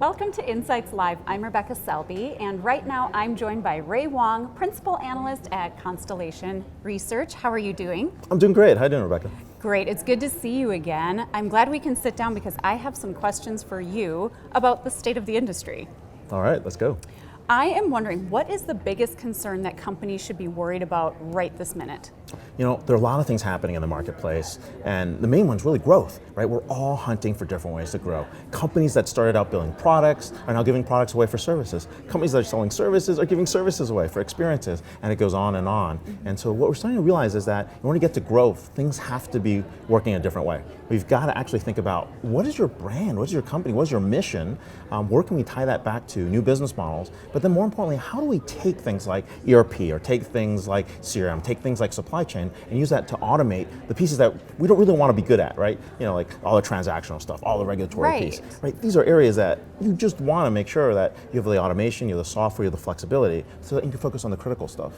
Welcome to Insights Live. I'm Rebecca Selby, and right now I'm joined by Wang, Principal Analyst at Constellation Research. How are you doing? I'm doing great. How are you doing, Rebecca? Great. It's good to see you again. I'm glad we can sit down because I have some questions for you about the state of the industry. All right, let's go. I am wondering, what is the biggest concern that companies should be worried about right this minute? You know, there are a lot of things happening in the marketplace, and the main one's really growth, right? We're all hunting for different ways to grow. Companies that started out building products are now giving products away for services. Companies that are selling services are giving services away for experiences, and it goes on and on. And so what we're starting to realize is that in order to get to growth, things have to be working a different way. We've got to actually think about, what is your brand? What is your company? What is your mission? Where can we tie that back to new business models? But then more importantly, how do we take things like ERP or take things like CRM, take things like supply chain and use that to automate the pieces that we don't really want to be good at, right? You know, like all the transactional stuff, all the regulatory piece, right? These are areas that you just want to make sure that you have the automation, you have the software, you have the flexibility so that you can focus on the critical stuff.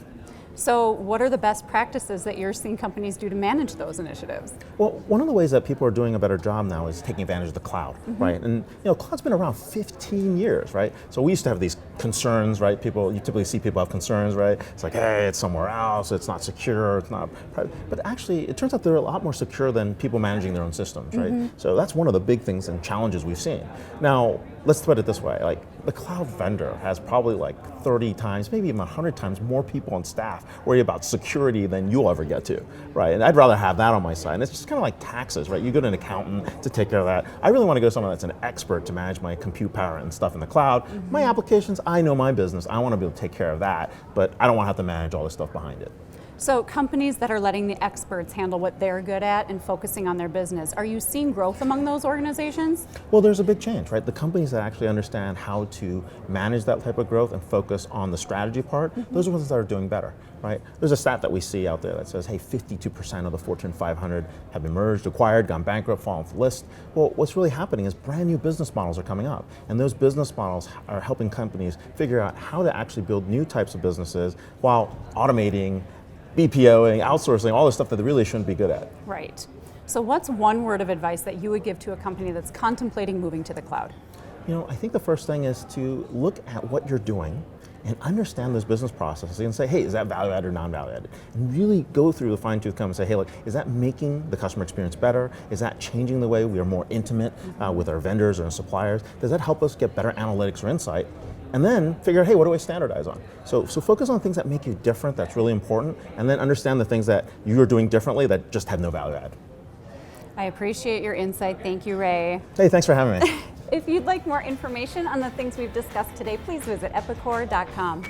So what are the best practices that you're seeing companies do to manage those initiatives? Well, one of the ways that people are doing a better job now is taking advantage of the cloud, right? And you know, cloud's been around 15 years, right? So we used to have these concerns, right? You typically see people have concerns, right? It's like, hey, it's somewhere else, it's not secure, it's not private. But actually, it turns out they're a lot more secure than people managing their own systems, right? So that's one of the big things and challenges we've seen. Now, let's put it this way, like the cloud vendor has probably like 30 times, maybe even 100 times more people on staff worry about security than you'll ever get to, right? And I'd rather have that on my side. And it's just kind of like taxes, right? You go to an accountant to take care of that. I really want to go to someone that's an expert to manage my compute power and stuff in the cloud. My applications, I know my business. I want to be able to take care of that, but I don't want to have to manage all the stuff behind it. So companies that are letting the experts handle what they're good at and focusing on their business, are you seeing growth among those organizations? Well, there's a big change, right? The companies that actually understand how to manage that type of growth and focus on the strategy part, those are the ones that are doing better, right? There's a stat that we see out there that says, hey, 52% of the Fortune 500 have been merged, acquired, gone bankrupt, fallen off the list. Well, what's really happening is brand new business models are coming up, and those business models are helping companies figure out how to actually build new types of businesses while automating, BPOing, outsourcing, all the stuff that they really shouldn't be good at. Right. So what's one word of advice that you would give to a company that's contemplating moving to the cloud? You know, I think the first thing is to look at what you're doing and understand those business processes and say, hey, is that value added or non-value added? And really go through the fine-tooth comb and say, hey, look, is that making the customer experience better? Is that changing the way we are more intimate with our vendors or our suppliers? Does that help us get better analytics or insight? And then figure out, hey, what do I standardize on? So focus on things that make you different, that's really important, and then understand the things that you're doing differently that just have no value add. I appreciate your insight. Thank you, Ray. Hey, thanks for having me. If you'd like more information on the things we've discussed today, please visit epicor.com.